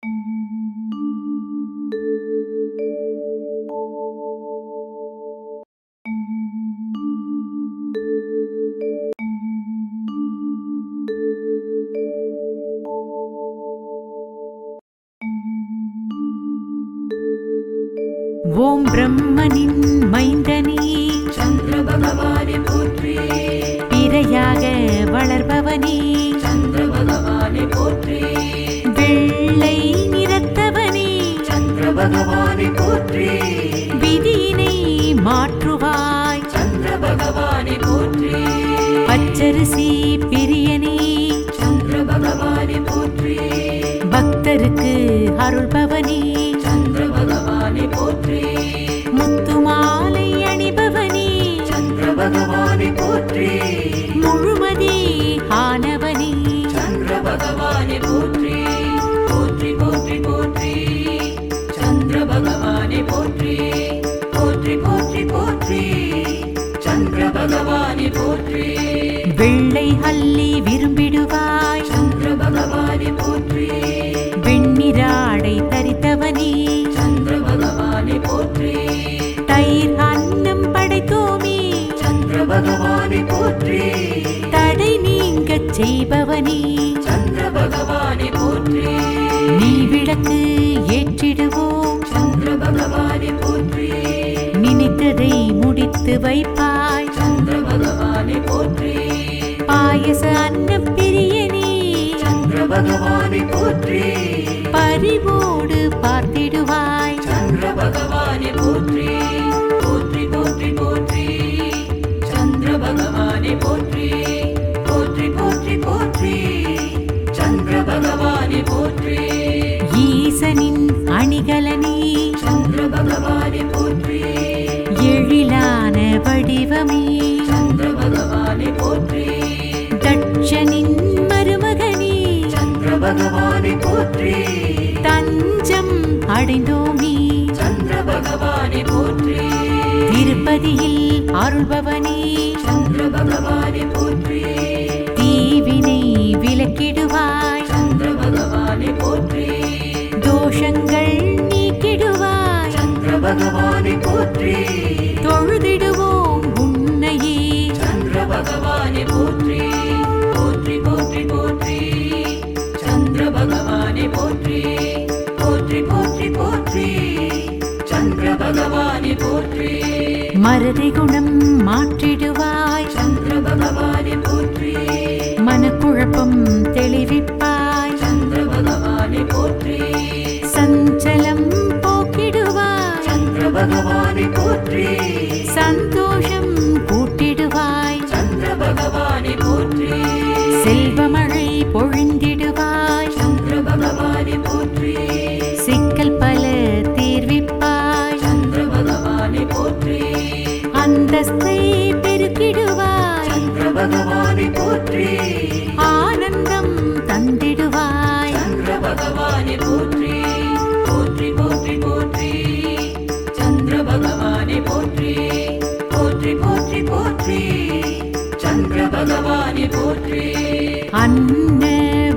ஓம் பிரம்மனின் மைந்தனே சந்திர பகவானே போற்றி. பிறையாக வளர்பவனே சந்திர பகவானே போற்றி. வெள்ளை நிறத்தவனே சந்திர பகவானே போற்றி. விதியினை மாற்றுவாய் சந்திர பகவானே போற்றி. பச்சரிசி பிரியனே சந்திர பகவானே போற்றி. பக்தருக்கு அருள்பவனே சந்திர பகவானே போற்றி. முத்துமாலை அணிபவனே சந்திர பகவானே போற்றி. முழுமதி ஆனவனே சந்திர பகவானே போற்றி. போற்றி போற்றி போற்றி. சந்திர பகவானே போற்றி. போற்றி போற்றி போற்றி. சந்திர பகவானே போற்றி. வெள்ளை அல்லி விரும்பிடுவாய் சந்திர பகவானே போற்றி. வெண்ணிராடை தரித்தவனே சந்திர பகவானே போற்றி. தயிர் அன்னம் படைத்தோமே சந்திர பகவானே போற்றி. தடை நீங்கச் செய்பவனே சந்திர பகவானே போற்றி. நீ விளக்கு ஏற்றிடுவோம் சந்திர பகவானே போற்றி. நினைத்ததை முடித்து வைப்பாய் சந்திர பகவானே போற்றி. பாயச அன்னம் பிரியனே சந்திர பகவானே போற்றி. பரிவோடு பார்த்திடுவாய் சந்திர பகவானே போற்றி. போற்றி போற்றி போற்றி. சந்திர பகவானே போற்றி. போற்றி போற்றி போற்றி. சந்திர பகவானே போற்றி. ஈசனின் அணிகலனே சந்திர பகவானே போற்றி. எழிலான வடிவமே சந்திர பகவானே போற்றி. தட்சனின் மருமகனே சந்திர பகவானே போற்றி. தஞ்சம் அடைந்தோமே சந்திர பகவானே போற்றி. திருப்பதியில் அருள்பவனே சந்திர பகவானே போற்றி. தீவினை விலக்கிடுவாய் சந்திர பகவானே போற்றி. தோஷங்கள் நீக்கிடுவாய் சந்திர பகவானே போற்றி. தொழுதிடுவோம் உன்னையே சந்திர பகவானே போற்றி. போற்றி போற்றி போற்றி. சந்திர பகவானே போற்றி. போற்றி போற்றி போற்றி. சந்திர பகவானே போற்றி. மறதி குணம் மாற்றிடுவாய் சந்திர பகவானே போற்றி. மனக்குழப்பம் தெளிவிப்பாய் சந்திர பகவானே போற்றி. சஞ்சலம் போக்கிடுவாய் சந்திர பகவானே போற்றி. சந்தோஷம் கூட்டிடுவாய் சந்திர பகவானே போற்றி. செல்வமழை பொழிந்திடுவாய் சந்திர பகவானே போற்றி. சிக்கல் பல தீர்விப்பாய் சந்திர பகவானே போற்றி. அந்தஸ்தை பெருக்கிடுவாய் சந்திர பகவானே போற்றி. ஆனந்தம் தந்திடுவாய் சந்திர பகவானே போற்றி. போற்றி போற்றி போற்றி. சந்திர பகவானே போற்றி. போற்றி போற்றி போற்றி. சந்திர பகவானே போற்றி. அன்ன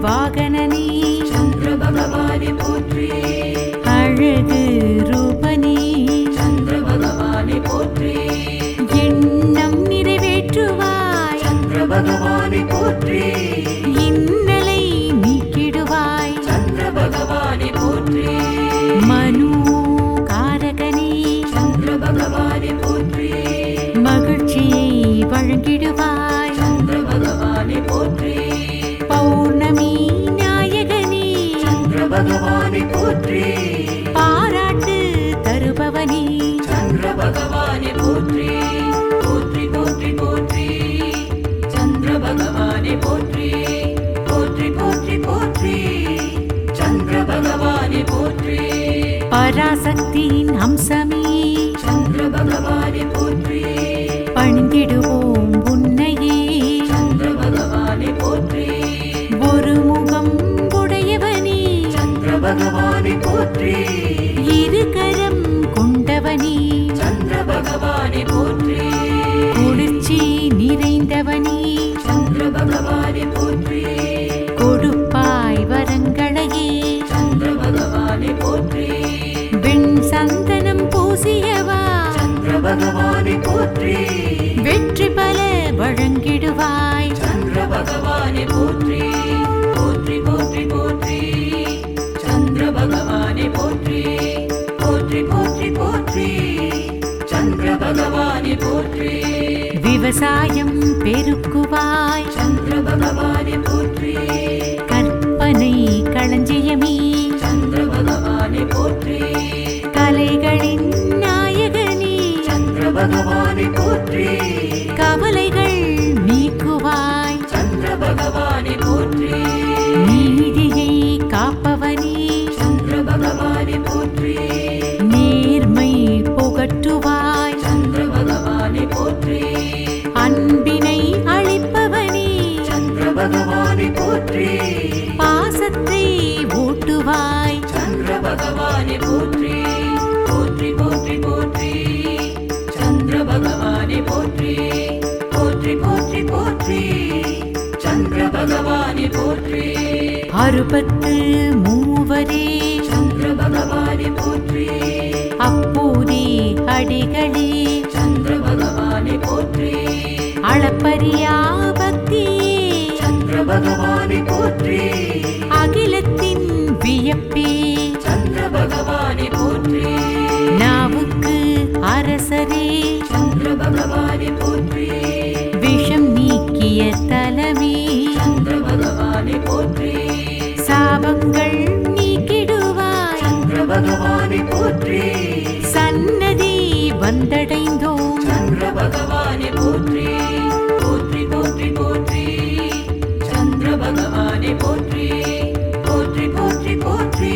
வாகனனே சந்திர பகவானே போற்றி. அழகு ரூபனே சந்திர பகவானே போற்றி. எண்ணம் நிறைவேற்றுவாய் சந்திர பகவானே போற்றி. இன்னலை நீக்கிடுவாய் சந்திர பகவானே போற்றி. மனு காரகனே சந்திர பகவானே போற்றி. மகிழ்ச்சியை வழங்கிடுவாய் சந்திர பகவானே போற்றி. பௌர்ணமி நாயகனே சந்திர பகவானே போற்றி. பாராட்டு தருபவனே சந்திர பகவானே போற்றி. போற்றி போற்றி போற்றி. சந்திர பகவானே போற்றி. போற்றி போற்றி போற்றி. சந்திர பகவானே போற்றி. பராசக்தியின் அம்சமே சந்திர பகவானே போற்றி. பணிந்திடுவோம் உன்னையே சந்திர பகவானே போற்றி. ஒரு முகம் உடையவனே சந்திர பகவானே போற்றி. இரு கரம் கொண்டவனே சந்திர பகவானே போற்றி. குளிர்ச்சி நிறைந்தவனே சந்திர பகவானே போற்றி. கொடுப்பாய் வரங்களையே சந்திர பகவானை போற்றி வெற்றி பல வழங்கிடுவாய் சந்திர பகவானை போற்றி போற்றி போற்றி போற்றி சந்திர பகவானை போற்றி போற்றி போற்றி போற்றி சந்திர பகவானை போற்றி விவசாயம் பெருக்குவாய் சந்திர பகவானை போற்றி கற்பனை களஞ்சியமே சந்திர பகவானை போற்றி கலைகளின் நாயகனே சந்திர பகவானை போற்றி கவலைகள் நீக்குவாய் சந்திர பகவானை போற்றி நீதியை காப்பவனே சந்திர பகவானை போற்றி நேர்மை புகட்டுவாய் சந்திர பகவானை போற்றி அன்பினை அளிப்பவனே சந்திர பகவானை போற்றி பாசத்தை ஊட்டுவாய் சந்திர பகவானை போற்றி போற்றி போற்றி போற்றி சந்திர பகவானை போற்றி போற்றி போற்றி போற்றி சந்திர பகவானை போற்றி அறுபத்து மூவரே சந்திர பகவானை போற்றி அப்போதே அடிகளே சந்திர பகவானை போற்றி அளப்பரியா பக்தியே சந்திர பகவானை போற்றி அகிலத்தின் வியப்பே சந்திர பகவானை போற்றி நாவுக்கு அரசரே சந்திர பகவானை போற்றி விஷம் நீக்கிய தலமே சந்திர பகவானை போற்றி சாபங்கள் நீக்கிடுவாய் சந்திர பகவானை போற்றி சன்னதி வந்தடைந்தோம் சந்திர பகவானை போற்றி போற்றி போற்றி போற்றி சந்திர பகவானை போற்றி போற்றி போற்றி போற்றி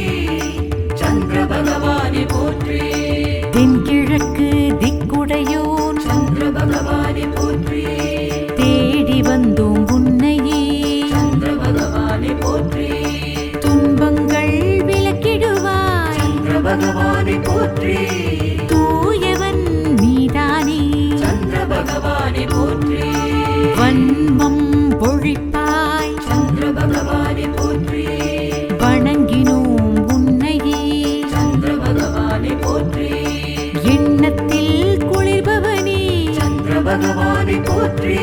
சந்திர பகவானை போற்றி தென்கிழக்கு திக்குடையோன் சந்திர பகவானை போற்றி தேடி வந்தோம் உன்னையே சந்திர பகவானை போற்றி துன்பங்கள் விலக்கிடுவாய் சந்திர பகவானை போற்றி தூயவன் நீதானே சந்திர பகவானை போற்றி வன்மம் பொழிப்பாய் சந்திர பகவானை போற்றி வணங்கினோம் உன்னையே சந்திர பகவானை போற்றி எண்ணத்தில் குளிர்பவனே சந்திர பகவானை போற்றி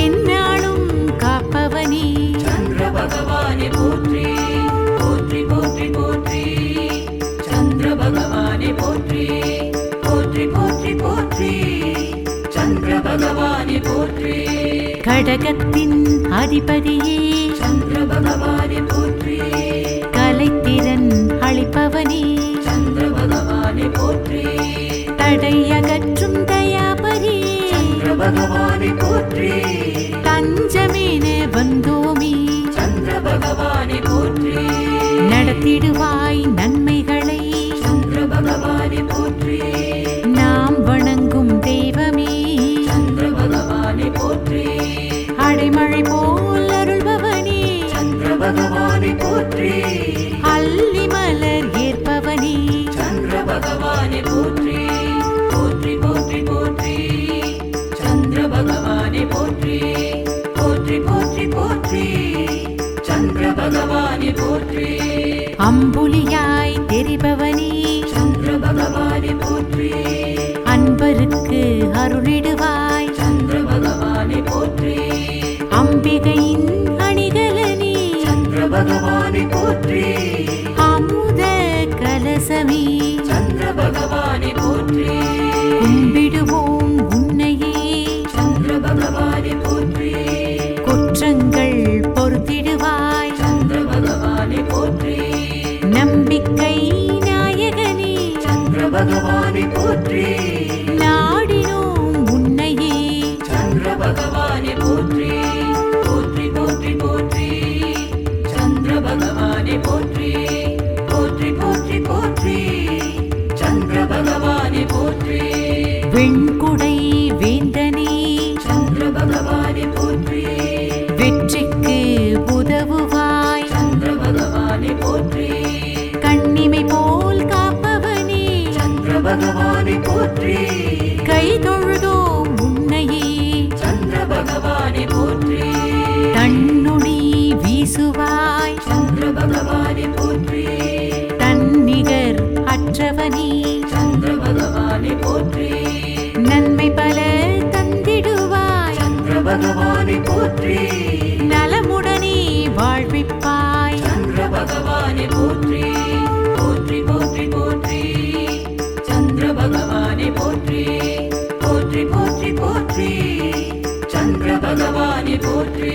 எந்நாளும் காப்பவனே சந்திர பகவானை போற்றி போற்றி போற்றி போற்றி சந்திர பகவானை போற்றி போற்றி போற்றி போற்றி சந்திர பகவானை போற்றி கடகத்தின் அதிபதியே சந்திர பகவானை போற்றி கலைத்திறன் அளிப்பவனே சந்திர பகவானை போற்றி தடையகற்றும் தயாபரி சந்திர பகவானை போற்றி தஞ்சமென வந்தோமே சந்திர பகவானை போற்றி நடத்திடுவாய் நன்மைகளை சந்திர பகவானை போற்றி நாம் வணங்கும் தெய்வமே சந்திர பகவானை போற்றி அடைமழை போல் அருள்பவனே சந்திர பகவானை போற்றி அல்லி மலர் ஏற்பவனே சந்திர பகவானை போற்றி போற்றி போற்றி போற்றி சந்திர பகவானை போற்றி போற்றி போற்றி போற்றி சந்திர பகவானை போற்றி அம்புலியாய் தெரிபவனே சந்திர பகவானை போற்றி அன்பருக்கு அருளிடுவாய் சந்திர பகவானை போற்றி அம்பிகையின் அணிகலனே சந்திர பகவானை போற்றி அமுத கலசமே சந்திர பகவானை போற்றி கும்பிடுவோம் உன்னையே சந்திர பகவானை போற்றி குற்றங்கள் பொறுத்திடுவாய் சந்திர பகவானை போற்றி நம்பிக்கை நாயகனே சந்திர பகவானை போற்றி நாடினோம் உன்னையே சந்திர பகவானை போற்றி போற்றி போற்றி போற்றி சந்திர பகவானை போற்றி போற்றி போற்றி போற்றி சந்திர பகவானை போற்றி வெண்குடை வேந்தனே சந்திர பகவானை போற்றி வெற்றிக்கு உதவுவாய் சந்திர பகவானை போற்றி கண்ணிமை போல் காப்பவனே சந்திர பகவானை போற்றி கை தொழுதோம் உன்னையே சந்திர பகவானை போற்றி தன்னுடி வீசுவாய் சந்திர பகவானை போற்றி தன்னிகர் அற்றவனே சந்திர பகவானை போற்றி பகவானை போற்றி நலமுடனே வாழ்விப்பாய் சந்திர பகவானை போற்றி போற்றி போற்றி போற்றி சந்திர பகவானை போற்றி போற்றி போற்றி போற்றி சந்திர பகவானை போற்றி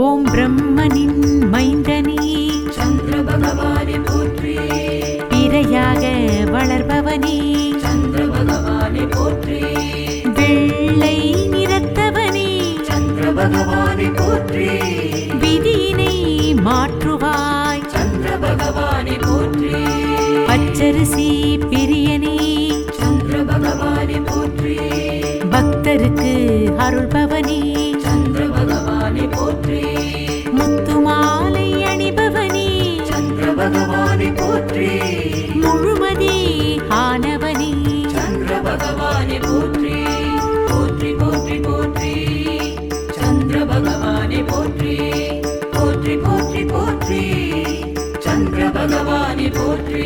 ஓம் பிரம்மனின் மைந்தனே சந்திர பகவானை போற்றி பிறையாக வளர்பவனே சந்திர பகவானை போற்றி வெள்ளை நிறத்தவனே சந்திர பகவானை போற்றி விதியினை மாற்றுவாய் சந்திர பகவானை போற்றி பச்சரிசி பிரியனே சந்திர பகவானை போற்றி பக்தருக்கு அருள்பவனே சந்திர பகவானை போற்றி முத்துமாலை அணிபவனே சந்திர பகவானை போற்றி முழுமதி ஆனவனே சந்திர பகவானை போற்றி போற்றி போற்றி போற்றி சந்திர பகவானை போற்றி போற்றி போற்றி போற்றி சந்திர பகவானை போற்றி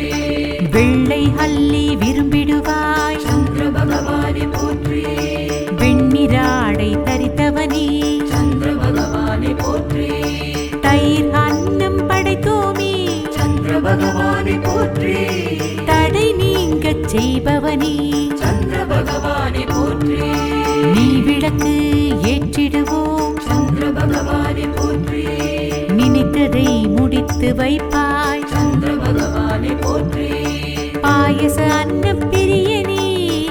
வெள்ளை அல்லி விரும்பிடுவாய் சந்திர பகவானை போற்றி வெண்ணிராடை தரித்தவனே சந்திர பகவானை போற்றி தயிர் அன்னம் படைத்தோமே சந்திர பகவானை போற்றி தடை நீங்கச் செய்பவனே சந்திர பகவானை போற்றி நீ விளக்கு ஏற்றிடுவோம் சந்திர பகவானை போற்றி நினைத்ததை முடித்து வைப்பாய் சந்திர பகவானை போற்றி பாயச அன்ன பிரியனே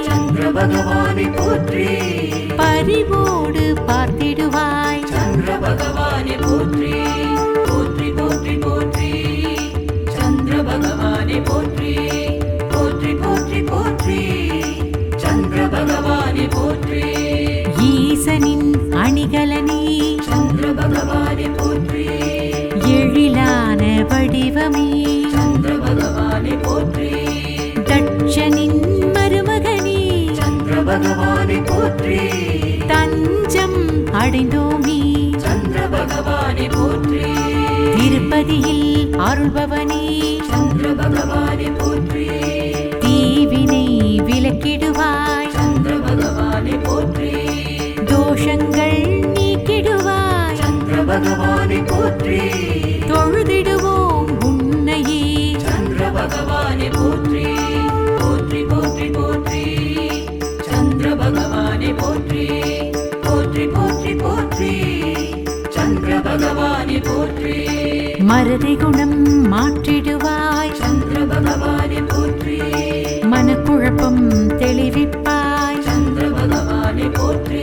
சந்திர பகவானை போற்றி பரிவோடு பார்த்திடுவாய் சந்திர பகவானை போற்றி போற்றி போற்றி போற்றி சந்திர பகவானை போற்றி போற்றி போற்றி போற்றி சந்திர பகவானை போற்றி ஈசனின் அணிகலனே சந்திர பகவானை போற்றி எழிலான வடிவமே சந்திர பகவானை போற்றி தட்சனின் மருமகனே சந்திர பகவானை போற்றி தஞ்சம் அடைந்தோமே சந்திர பகவானை போற்றி திருப்பதியில் அருள்பவனே சந்திர பகவானை போற்றி தீவினை விலக்கிடுவாய் சந்திர பகவானை போற்றி தோஷங்கள் நீக்கிடுவாய் சந்திர பகவானை போற்றி தொழுதிடுவோம் உன்னையே சந்திர பகவானை போற்றி போற்றி போற்றி போற்றி சந்திர பகவானை போற்றி போற்றி போற்றி போற்றி சந்திர பகவானை போற்றி மறதி குணம் மாற்றிடுவாய் சந்திர பகவானை போற்றி மனக்குழப்பம் தெளிவிப்பாய் சந்திர பகவானை போற்றி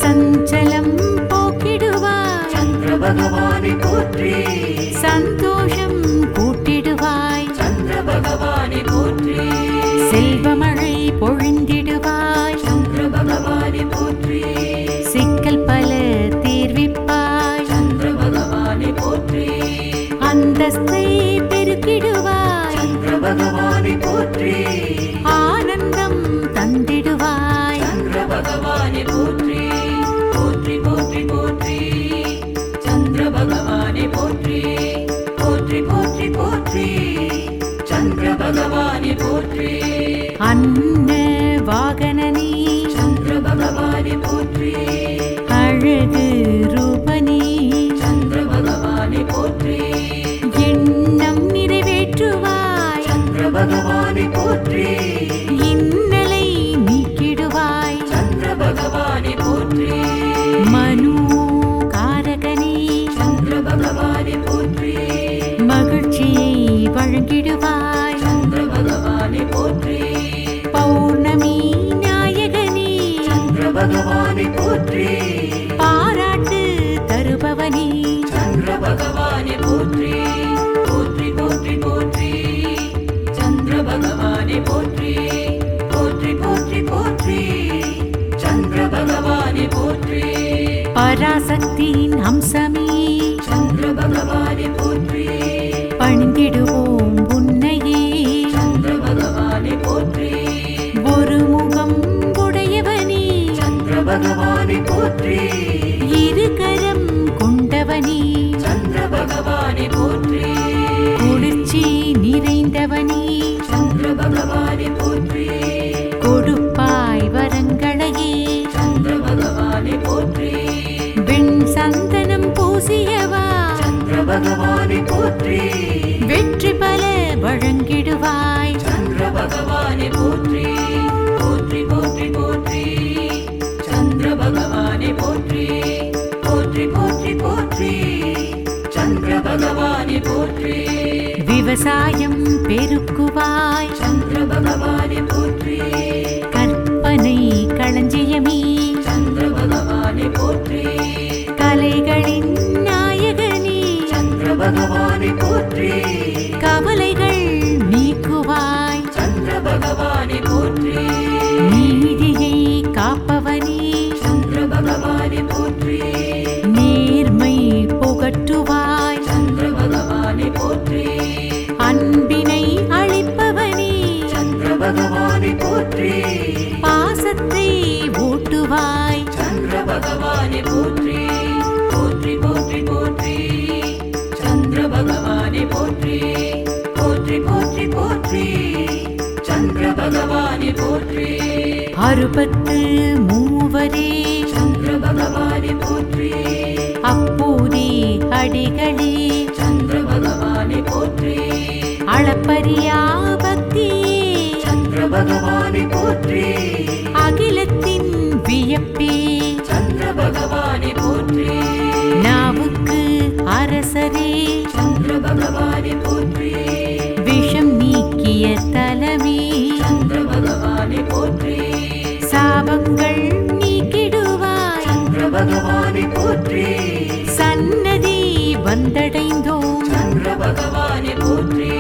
சஞ்சலம் போக்கிடுவாய் சந்திர பகவானை போற்றி சந்தோஷம் கூட்டிடுவாய் சந்திர பகவானை போற்றி செல்வமழை பொழிந்திடுவாய் சந்திர பகவானை போற்றி சிக்கல் பல தீர்விப்பாய் சந்திர பகவானை போற்றி அந்தஸ்தை பெருக்கிடுவாய் சந்திர பகவானை போற்றி ஆனந்தம் தந்திடுவாய் சந்திர பகவானை போற்றி போற்றி போற்றி போற்றி சந்திர பகவானை போற்றி போற்றி போற்றி போற்றி சந்திர பகவானை போற்றி அன்ன வாகனனே சந்திர பகவானை போற்றி அழகு ரூபனே சந்திர பகவானை போற்றி எண்ணம் நிறைவேற்றுவாய் சந்திர பகவானை போற்றி இன்னலை நீக்கிடுவாய் சந்திர பகவானை போற்றி மனு காரகனே சந்திர பகவானை போற்றி மகிழ்ச்சியை வழங்கிடுவாய் சந்திர பகவானை போற்றி பௌர்ணமி நாயகனே சந்திர பகவானை போற்றி பாராட்டு தருபவனே சந்திர பகவானை போற்றி போற்றி போற்றி போற்றி சந்திர பகவானை போற்றி போற்றி போற்றி போற்றி சந்திர பகவானை போற்றி பராசக்தியின் அம்சமே சந்திர பகவானை போற்றி பணிந்திடுவோம் உன்னையே சந்திர பகவானை போற்றி ஒரு முகம் உடையவனே சந்திர பகவானை போற்றி இரு கரம் கொண்டவனே சந்திர பகவானை போற்றி குளிர்ச்சி நிறைந்தவனே சந்திர பகவானை போற்றி கொடுப்பாய் வரங்களையே சந்திர பகவானே போற்றி வெற்றி பல வழங்கிடுவாய் சந்திர பகவானே போற்றி போற்றி போற்றி போற்றி சந்திர பகவானே போற்றி போற்றி போற்றி போற்றி சந்திர பகவானே போற்றி விவசாயம் பெருக்குவாய் சந்திர பகவானே போற்றி கற்பனை களஞ்சியமே சந்திர பகவானே போற்றி கலைகளின் நாயகனே சந்திர பகவானே போற்றி கவலைகள் நீக்குவாய் சந்திர பகவானே போற்றி நீதியை காப்பவனே சந்திர பகவானே போற்றி நேர்மை புகட்டுவாய் சந்திர பகவானே போற்றி அன்பினை அளிப்பவனே சந்திர பகவானே போற்றி பாசத்தை ஊட்டுவாய் சந்திர பகவானே போற்றி போற்றி போற்றி போற்றி சந்திர பகவானே போற்றி போற்றி போற்றி போற்றி சந்திர பகவானே போற்றி அறுபத்து மூவரே சந்திர பகவானே போற்றி அப்போதே அடிகளே சந்திர பகவானே போற்றி அளப்பரியா பக்தியே சந்திர பகவானே போற்றி அகிலத்தின் வியப்பே சந்திர பகவானே போற்றி நாவுக்கு அரசரே சந்திர பகவானே போற்றி விஷம் நீக்கிய தலமே சந்திர பகவானே போற்றி சாபங்கள் நீக்கிடுவாய் சந்திர பகவானே போற்றி சன்னதி வந்தடைந்தோம் சந்திர பகவானே போற்றி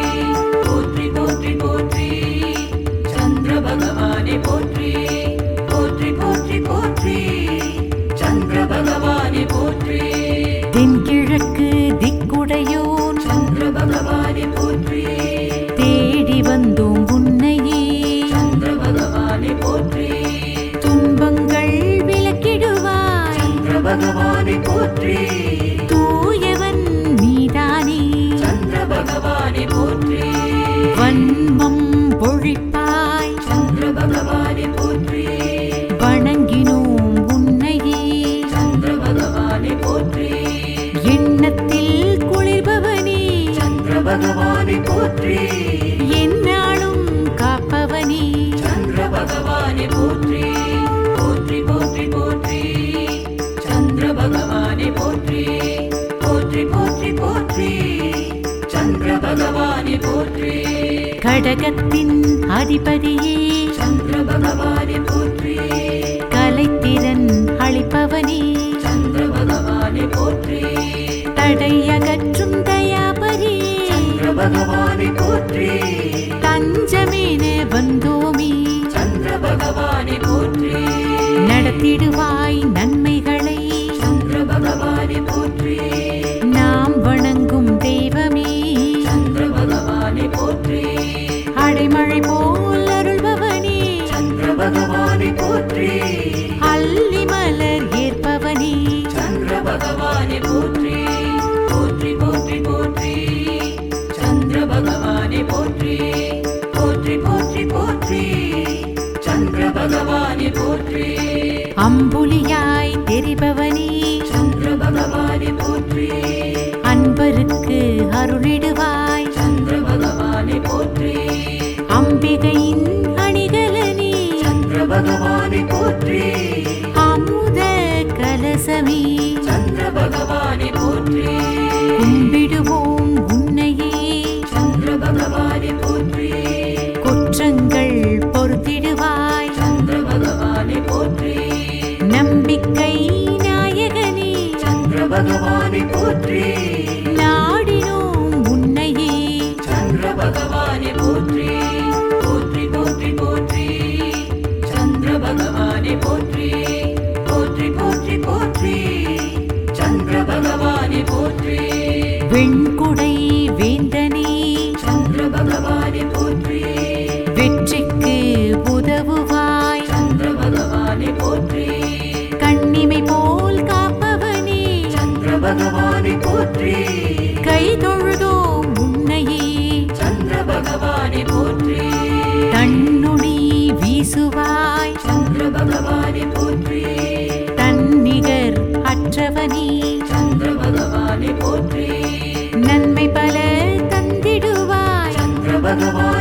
போற்றி போற்றி போற்றி சந்திர பகவானே போற்றி போற்றி போற்றி போற்றி சந்திர பகவானே போற்றி தென்கிழக்கு திக்குடையோன் சந்திர பகவானே போற்றி தேடி வந்தோம் உன்னையே சந்திர பகவானே போற்றி துன்பங்கள் விலக்கிடுவாய் சந்திர பகவானே போற்றி தூயவன் நீதானே சந்திர பகவானே போற்றி வன்மம் பொழிப்பாய் சந்திர பகவானே போற்றி வணங்கினோம் உன்னையே சந்திர பகவானே போற்றி எண்ணத்தில் குளிர்பவனே சந்திர பகவானே போற்றி எந்நாளும் காப்பவனே சந்திர பகவானே போற்றி போற்றி போற்றி போற்றி சந்திர பகவானே போற்றி போற்றி போற்றி போற்றி சந்திர பகவானே போற்றி கடகத்தின் அதிபதியே சந்திர பகவானே போற்றி கலைத்திறன் அளிப்பவனே சந்திர பகவானே போற்றி தடையகற்றும் தயாபரி சந்திர பகவானே போற்றி தஞ்சமென வந்தோமே சந்திர பகவானே போற்றி நடத்திடுவாய் நன்மைகளை சந்திர பகவானே போற்றி நாம் வணங்கும் தெய்வமே சந்திர பகவானே போற்றி அடைமழை போல் அருள்பவனே சந்திர பகவானே போற்றி அல்லி மலர் ஏற்பவனே சந்திர பகவானே போற்றி போற்றி போற்றி போற்றி சந்திர பகவானே போற்றி போற்றி போற்றி போற்றி சந்திர பகவானே போற்றி அம்புலியாய் தெரிபவனே சந்திர பகவானே போற்றி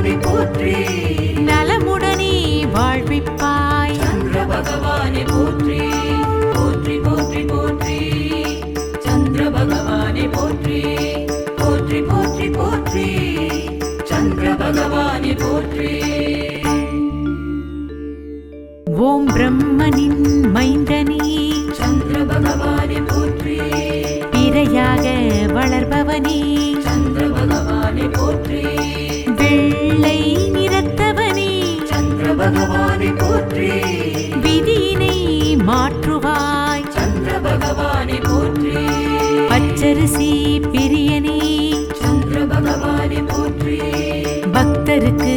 பகவானை போற்றி நலமுடனே வாழ்விப்பாய் சந்திர பகவானை போற்றி போற்றி போற்றி போற்றி சந்திர பகவானை போற்றி போற்றி போற்றி போற்றி சந்திர பகவானை போற்றி ஓம் பிரம்மனின் மைந்தனே சந்திர பகவானை போற்றி பிறையாக வளர்பவனே சந்திர பகவானை போற்றி வெள்ளை நிறத்தவனே சந்திர பகவானை போற்றி விதியினை மாற்றுவாய் சந்திர பகவானை போற்றி பச்சரிசி பிரியனே சந்திர பகவானை போற்றி பக்தருக்கு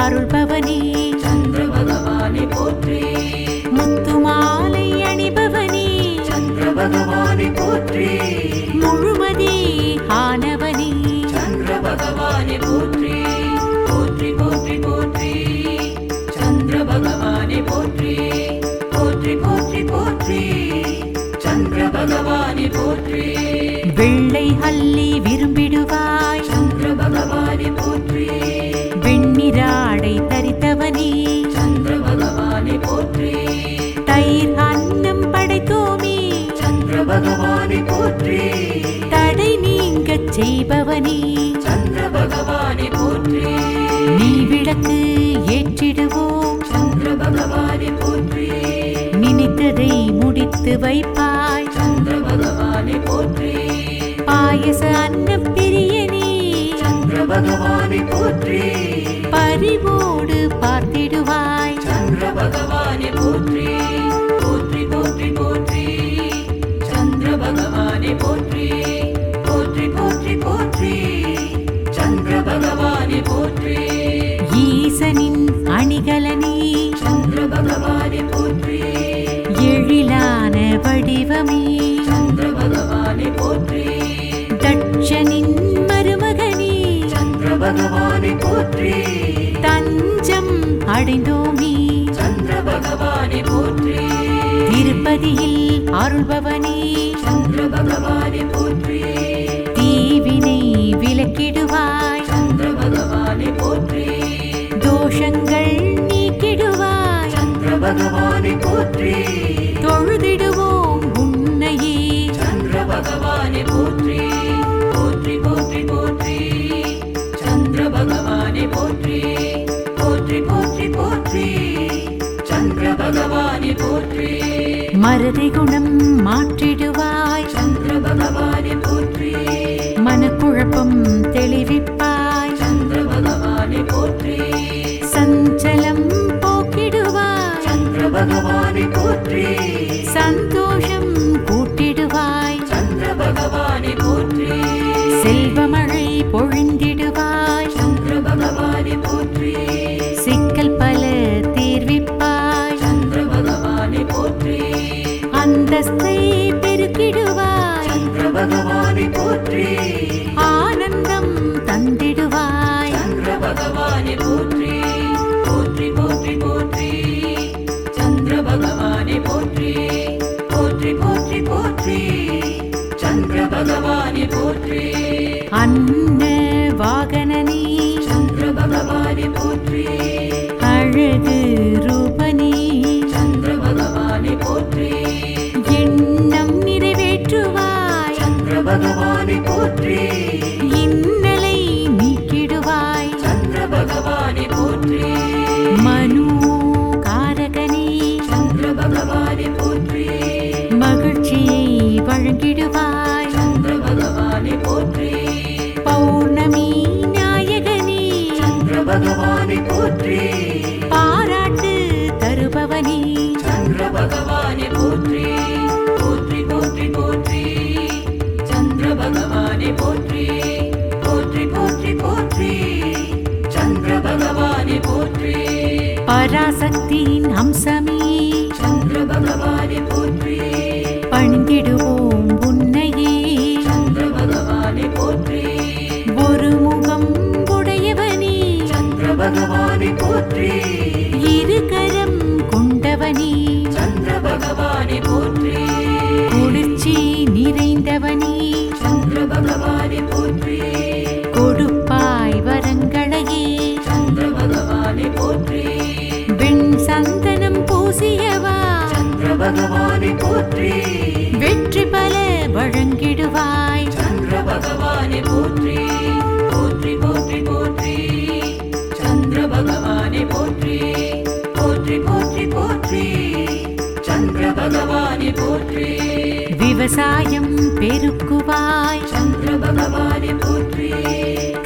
அருள்பவனே சந்திர பகவானை போற்றி முத்துமாலை அணிபவனே சந்திர பகவானை போற்றி முழுமதி ஆனவனே சந்திர பகவானை போற்றி போற்றி போற்றி போற்றி சந்திர பகவானை போற்றி போற்றி போற்றி போற்றி சந்திர பகவானை போற்றி வெள்ளை அல்லி விரும்பிடுவாய் சந்திர பகவானை போற்றி வெண்ணிராடை தரித்தவனே சந்திர பகவானை போற்றி தயிர் அன்னம் படைத்தோமே சந்திர பகவானை போற்றி தடை நீங்கச் செய்பவனே சந்திர பகவானை போற்றி நீ விளக்கு ஏற்றிடுவோம் சந்திர பகவானை போற்றி நினைத்ததை முடித்து வைப்பாய் சந்திர பகவானை போற்றி பாயச அன்ன பிரியனே சந்திர பகவானை போற்றி பரிவோடு பார்த்திடுவாய் சந்திர பகவானை போற்றி போற்றி போற்றி போற்றி சந்திர பகவானை போற்றி போற்றி போற்றி போற்றி சந்திர பகவானை போற்றி ஈசனின் அணிகலனே சந்திர பகவானை போற்றி எழிலான வடிவமே சந்திர பகவானை போற்றி தட்சனின் மருமகனே சந்திர பகவானை போற்றி தஞ்சம் அடைந்தோமே சந்திர பகவானை போற்றி திருப்பதியில் அருள்பவனே சந்திர பகவானை போற்றி தீவினை விலக்கிடுவாய் சந்திர பகவானை போற்றி தோஷங்கள் நீக்கிடுவாய் சந்திர பகவானை போற்றி தொழுதிடுவோம் உன்னையே சந்திர பகவானை போற்றி போற்றி போற்றி போற்றி சந்திர பகவானை போற்றி போற்றி போற்றி போற்றி சந்திர பகவானை போற்றி மறதி குணம் மாற்றிடுவாய் சந்திர பகவானை போற்றி மனக்குழப்பம் தெளிவிப்பாய் சந்திர பகவானை போற்றி சஞ்சலம் போக்கிடுவாய் சந்திர பகவானை போற்றி சந்தோஷம் கூட்டிடுவாய் சந்திர பகவானை போற்றி செல்வமழை பொழிந்திடுவாய் சந்திர பகவானை போற்றி சிக்கல் பல தீர்விப்பாய் சந்திர பகவானை போற்றி அந்தஸ்தை பெருக்கிடுவாய் சந்திர பகவானை போற்றி ஆனந்தம் தந்திடுவாய் சந்திர பகவானை போற்றி போற்றி போற்றி போற்றி சந்திர பகவானை போற்றி போற்றி போற்றி போற்றி சந்திர பகவானை போற்றி அன்ன வாகனனே சந்திர பகவானை போற்றி அழகு ரூபனே சந்திர பகவானை போற்றி எண்ணம் நிறைவேற்றுவாய் சந்திர பகவானை போற்றி இன்னலை நீக்கிடுவாய் சந்திர பகவானை போற்றி மனு காரகனே சந்திர பகவானை போற்றி மகிழ்ச்சியை வழங்கிடுவாய் சந்திர பகவானை போற்றி பௌர்ணமி நாயகனே சந்திர பகவானை போற்றி பாராட்டு தருபவனே சந்திர பகவானை போற்றி போற்றி போற்றி போற்றி சந்திர பகவானை போற்றி போற்றி போற்றி போற்றி சந்திர பகவானை போற்றி பராசக்தியின் அம்சமே சந்திர பகவானை போற்றி பணிந்திடுவோம் உன்னையே சந்திர பகவானை போற்றி ஒரு முகம் உடையவனே சந்திர பகவானை போற்றி இரு கரம் கொண்டவனே சந்திர பகவானை போற்றி குளிர்ச்சி நிறைந்தவனே சந்திர பகவானை போற்றி கொடுப்பாய் வரங்களையே சந்திர பகவானை போற்றி வெற்றி பல வழங்கிடுவாய் சந்திர பகவானை போற்றி போற்றி போற்றி போற்றி சந்திர பகவானை போற்றி போற்றி போற்றி போற்றி சந்திர பகவானை போற்றி விவசாயம் பெருக்குவாய் சந்திர பகவானை போற்றி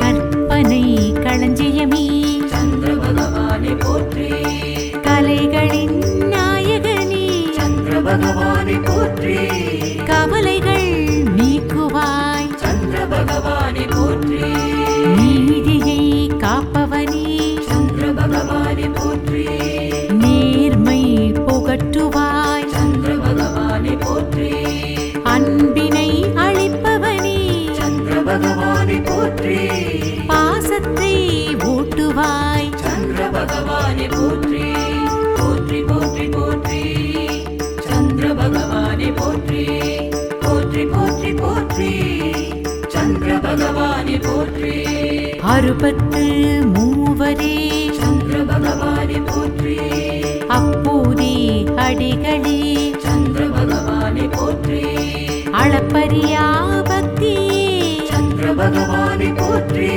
கற்பனை களஞ்சியமே சந்திர பகவானை போற்றி கலைகளின் நாயகனே சந்திர பகவானை போற்றி கவலைகள் நீக்குவாய் சந்திர பகவானை போற்றி நீதியை காப்பவனே சந்திர பகவானை போற்றி நேர்மை புகட்டுவாய் சந்திர பகவானை போற்றி அன்பினை அளிப்பவனே சந்திர பகவானை போற்றி பாசத்தை ஊட்டுவாய் சந்திர பகவானை போற்றி போற்றி போற்றி போற்றி சந்திர பகவானை போற்றி போற்றி போற்றி போற்றி சந்திர பகவானை போற்றி அறுபத்து மூவரே சந்திர பகவானை போற்றி அப்போதே அடிகளே சந்திர பகவானை போற்றி அளப்பரியா பக்தியே சந்திர பகவானை போற்றி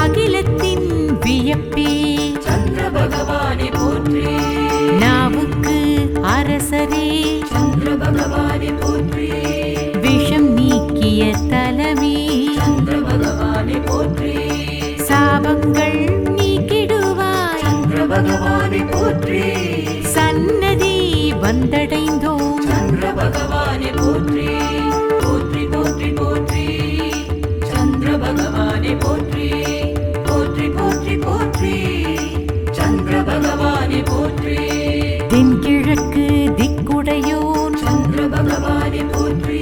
அகிலத்தின் வியப்பே சந்திர பகவானை போற்றி நாவுக்கு அரசரே சந்திர பகவானை போற்றி விஷம் நீக்கிய தலமே சந்திர பகவானை போற்றி சாபங்கள் நீக்கிடுவாய் சந்திர பகவானை போற்றி சன்னதி வந்தடைந்தோம் சந்திர பகவானை போற்றி போற்றி போற்றி போற்றி சந்திர பகவானை போற்றி போற்றி போற்றி போற்றி சந்திர பகவானை போற்றி தென்கிழக்கு திக்குடையோன் சந்திர பகவானை போற்றி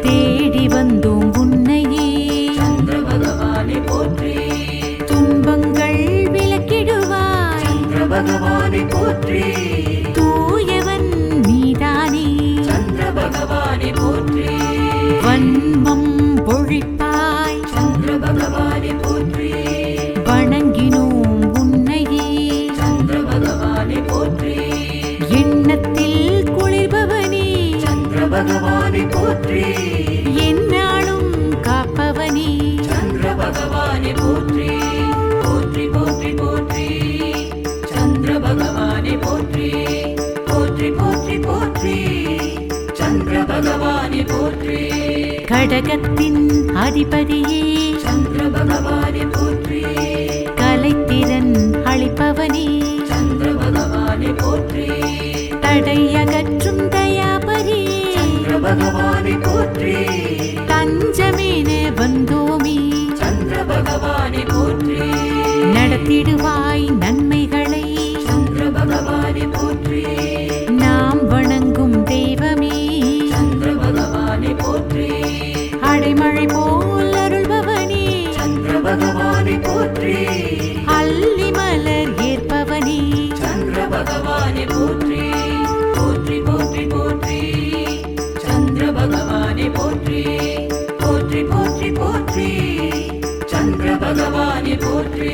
தேடி வந்தோம் உன்னையே சந்திர பகவானை போற்றி துன்பங்கள் விலக்கிடுவாய் சந்திர பகவானை போற்றி தூயவன் நீதானே சந்திர பகவானை போற்றி வன்மம் பொழிப்பாய் சந்திர பகவானை போற்றி வணங்கினோம் உன்னையே சந்திர பகவானை போற்றி எண்ணத்தில் குளிர்பவனே சந்திர பகவானை போற்றி எந்நாளும் காப்பவனே சந்திர பகவானை போற்றி போற்றி போற்றி போற்றி சந்திர பகவானை போற்றி போற்றி போற்றி போற்றி சந்திர பகவானை போற்றி கடகத்தின் அதிபதியே சந்திர பகவானை போற்றி கலைத்திறன் அளிப்பவனே சந்திர பகவானை போற்றி தடையகற்றும் தயாபரி சந்திர பகவானை போற்றி தஞ்சமென வந்தோமே சந்திர பகவானை போற்றி நடத்திடுவாய் நன்மைகளை சந்திர பகவானை போற்றி நாம் வணங்கும் தெய்வமே சந்திர பகவானை போற்றி அடைமழை போல் அருள்பவனே சந்திர பகவானை போற்றி அல்லி மலர் ஏற்பவனே சந்திர பகவானை போற்றி போற்றி போற்றி போற்றி சந்திர பகவானை போற்றி போற்றி போற்றி போற்றி சந்திர பகவானை போற்றி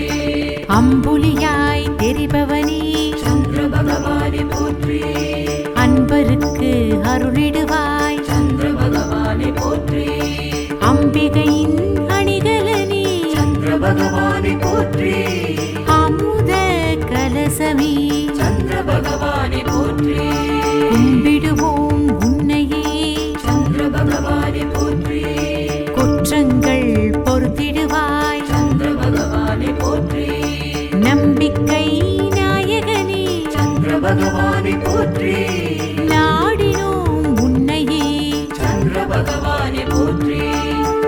அம்புலியாய் தெரிபவனே சந்திர பகவானை போற்றி அன்பருக்கு அருளிடுவாய் சந்திர பகவானை போற்றி அம்பிகையின் அணிகலனே சந்திர பகவானை போற்றி அமுத கலசமே சந்திர பகவானை போற்றி கும்பிடுவோம் உன்னையே சந்திர பகவானை போற்றி குற்றங்கள் பொறுத்திடுவாய் சந்திர பகவானை போற்றி நம்பிக்கை நாயகனே சந்திர பகவானை போற்றி நாடினோம் உன்னையே சந்திர பகவானை போற்றி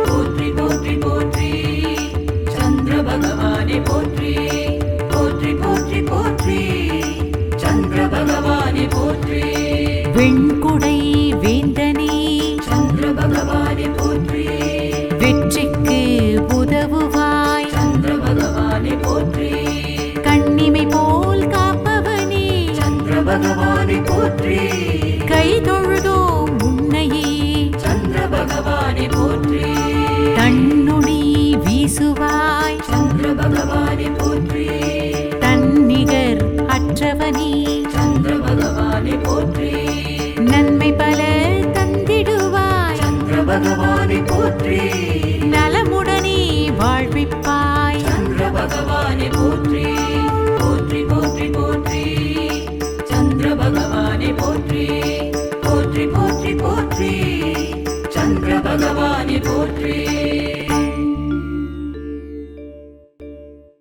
போற்றி போற்றி போற்றி சந்திர பகவானை போற்றி போற்றி போற்றி போற்றி சந்திர பகவானை போற்றி வெண்குடை வேந்தனே சந்திர பகவானை போற்றி வெற்றிக்கு உதவுவாய் சந்திர பகவானை போற்றி கண்ணிமை போல் காப்பவனே சந்திர பகவானை போற்றி கை தொழுதோம் உன்னையே சந்திர பகவானை போற்றி தன்னுடி வீசுவாய் சந்திர பகவானை போற்றி தன்னிகர் அற்றவனே சந்திர பகவானை போற்றி போற்றி